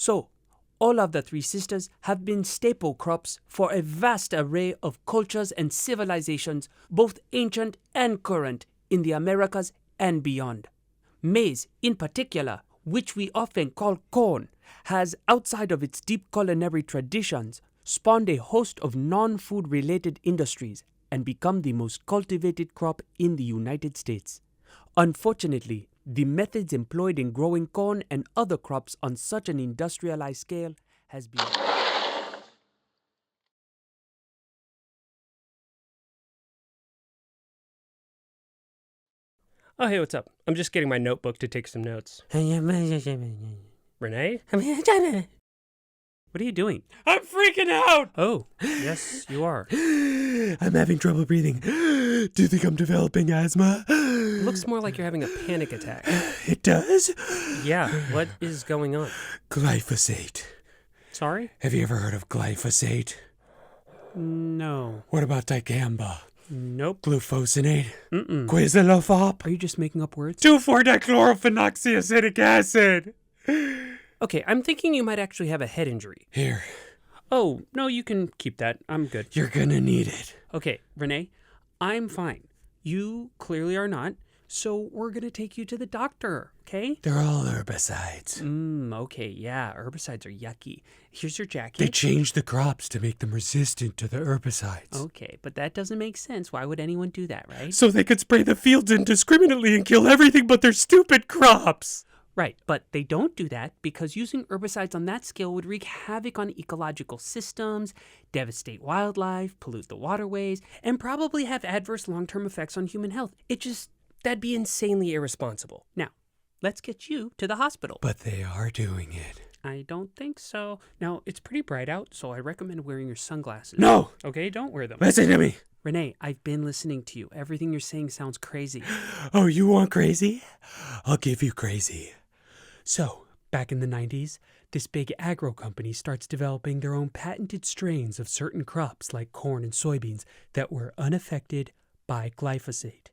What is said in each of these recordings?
So, all of the three sisters have been staple crops for a vast array of cultures and civilizations, both ancient and current, in the Americas and beyond. Maize, in particular, which we often call corn, has, outside of its deep culinary traditions, spawned a host of non-food related industries and become the most cultivated crop in the United States. Unfortunately, the methods employed in growing corn and other crops on such an industrialized scale has been... Oh, hey, what's up? I'm just getting my notebook to take some notes. Renee? What are you doing? I'm freaking out! Oh, yes, you are. I'm having trouble breathing. Do you think I'm developing asthma? It looks more like you're having a panic attack. It does? Yeah, what is going on? Glyphosate. Sorry? Have you ever heard of glyphosate? No. What about dicamba? Nope. Glufosinate? Mm-mm. Quizalofop? Are you just making up words? 2,4-dichlorophenoxyacetic acid. Okay, I'm thinking you might actually have a head injury. Here, Oh, no, you can keep that. I'm good. you're gonna need it. Okay, Renee, I'm fine. You clearly are not, so we're gonna take you to the doctor, okay? They're all herbicides. Okay, yeah, herbicides are yucky. Here's your They jacket. changed the crops to make them resistant to the herbicides. Okay, but that doesn't make sense. Why would anyone do that, right? So they could spray the fields indiscriminately and kill everything but their stupid crops. Right, but they don't do that because using herbicides on that scale would wreak havoc on ecological systems, devastate wildlife, pollute the waterways, and probably have adverse long-term effects on human health. That'd be insanely irresponsible. Now, let's get you to the hospital. But they are doing it. I don't think so. Now, it's pretty bright out, so I recommend wearing your sunglasses. No! Okay, don't wear them. Listen to me. Renee, I've been listening to you. Everything you're saying sounds crazy. Oh, you want crazy? I'll give you crazy. So, back in the 90s, this big agro company starts developing their own patented strains of certain crops like corn and soybeans that were unaffected by glyphosate.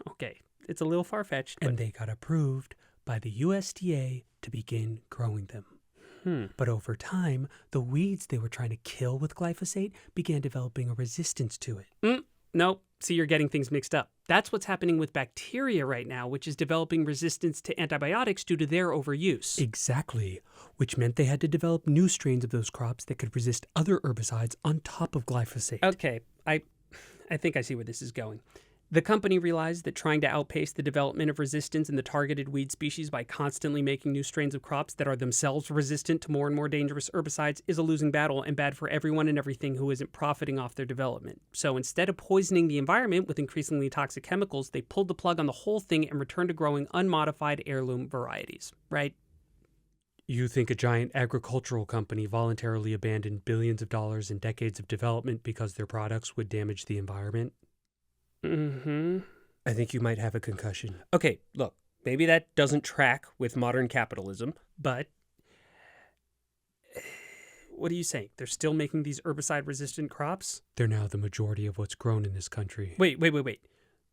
Okay, it's a little far-fetched, and they got approved by the USDA to begin growing them. But over time, the weeds they were trying to kill with glyphosate began developing a resistance to it. Nope. See, you're getting things mixed up. That's what's happening with bacteria right now, which is developing resistance to antibiotics due to their overuse. Exactly. Which meant they had to develop new strains of those crops that could resist other herbicides on top of glyphosate. Okay, I think I see where this is going. The company realized that trying to outpace the development of resistance in the targeted weed species by constantly making new strains of crops that are themselves resistant to more and more dangerous herbicides is a losing battle and bad for everyone and everything who isn't profiting off their development. So instead of poisoning the environment with increasingly toxic chemicals, they pulled the plug on the whole thing and returned to growing unmodified heirloom varieties, right? You think a giant agricultural company voluntarily abandoned billions of dollars and decades of development because their products would damage the environment? I think you might have a concussion. Okay, look, maybe that doesn't track with modern capitalism, but what are you saying? They're still making these herbicide-resistant crops? They're now the majority of what's grown in this country. Wait.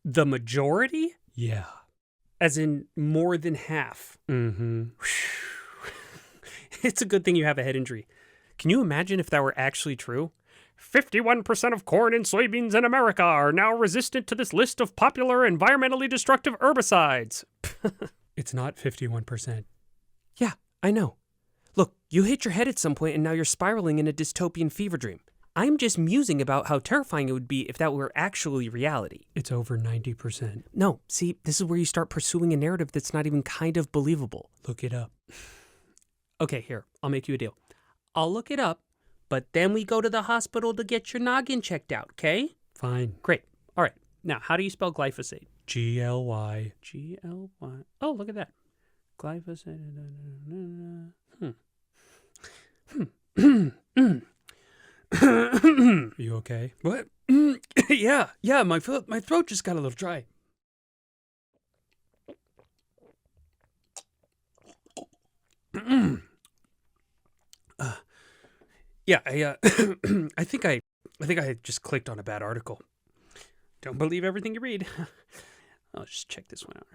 The majority? Yeah. As in more than half? Mm-hmm. It's a good thing you have a head injury. Can you imagine if that were actually true? 51% of corn and soybeans in America are now resistant to this list of popular environmentally destructive herbicides. It's not 51%. Yeah, I know. Look, you hit your head at some point and now you're spiraling in a dystopian fever dream. I'm just musing about how terrifying it would be if that were actually reality. It's over 90%. No, see, this is where you start pursuing a narrative that's not even kind of believable. Look it up. Okay, here, I'll make you a deal. I'll look it up, but then we go to the hospital to get your noggin checked out, okay? Fine. Great. All right. Now, how do you spell glyphosate? G-L-Y. G-L-Y. Oh, look at that. Glyphosate. Are you okay? What? Yeah, my throat just got a little dry. Yeah, I think I just clicked on a bad article. Don't believe everything you read. I'll just check this one out.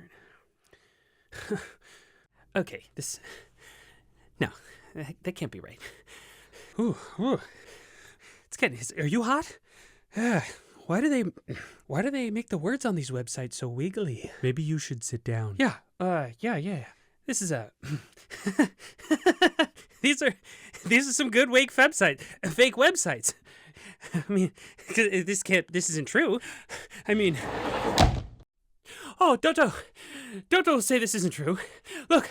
Right. Okay, That can't be right. Ooh. It's getting. Are you hot? Why do they make the words on these websites so wiggly? Maybe you should sit down. Yeah. This is a. These are some good fake websites. I mean, this isn't true. I mean, oh, don't say this isn't true. Look,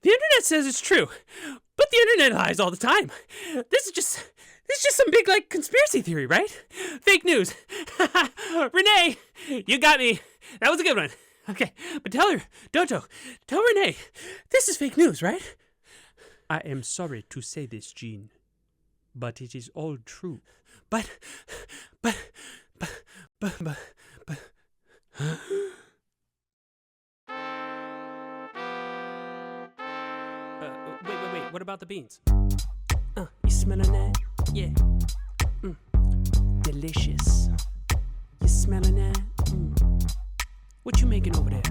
the internet says it's true, but the internet lies all the time. This is just some big conspiracy theory, right? Fake news. Renee, you got me. That was a good one. Okay, but tell Renee, this is fake news, right? I am sorry to say this, Gene, but it is all true. But. Wait. What about the beans? You smelling that? Yeah. Delicious. You smelling that? What you making over there?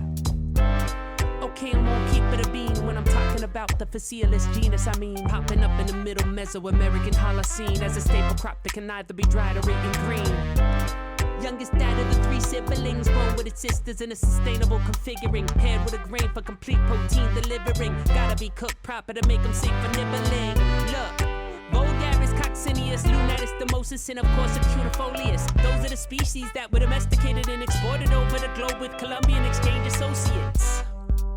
Okay, I'm gonna keep it a bean when I'm talking about the Facialis genus. I mean, popping up in the middle Mesoamerican Holocene as a staple crop that can neither be dried or eaten green. Youngest dad of the 3 siblings, born with its sisters in a sustainable configuring, paired with a grain for complete protein delivering. Gotta be cooked proper to make them sick for nibbling. Look. Vulgaris, Coccineus, Lunatus, Demosis, and of course Acutafolius. Those are the species that were domesticated and exported over the globe with Columbian exchange associates.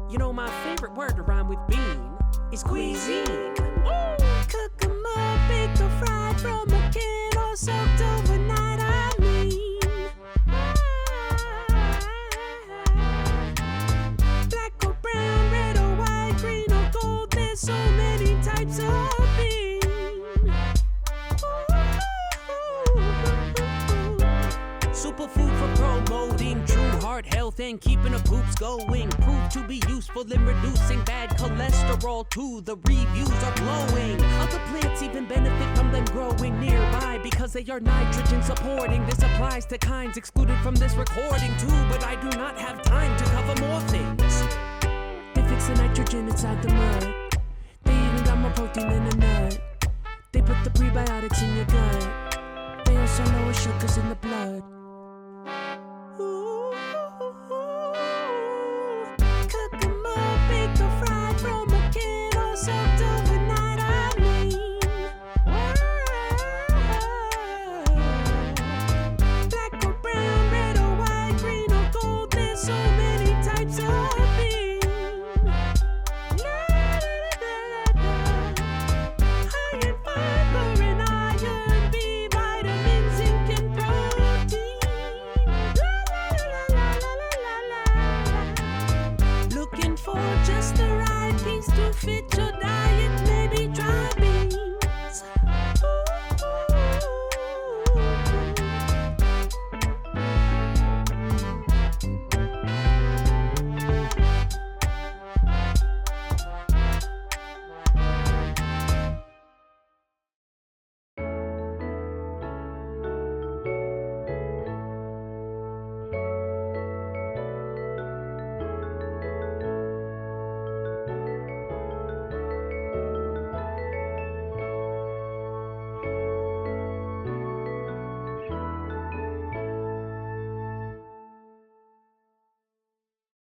You know, my favorite word to rhyme with bean is cuisine. Ooh, cook 'em up, baked or fried from a can or soaked overnight, I mean. Black or brown, red or white, green or gold, there's so many types of beans. Superfood for promoting true heart health and keeping the poops going. Proved to be useful in reducing bad cholesterol too. The reviews are glowing. Other plants even benefit from them growing nearby because they are nitrogen supporting. This applies to kinds excluded from this recording too, but I do not have time to cover more things. They fix the nitrogen inside the mud. They even got more protein than a nut. They put the prebiotics in your gut. They also lower sugars in the blood.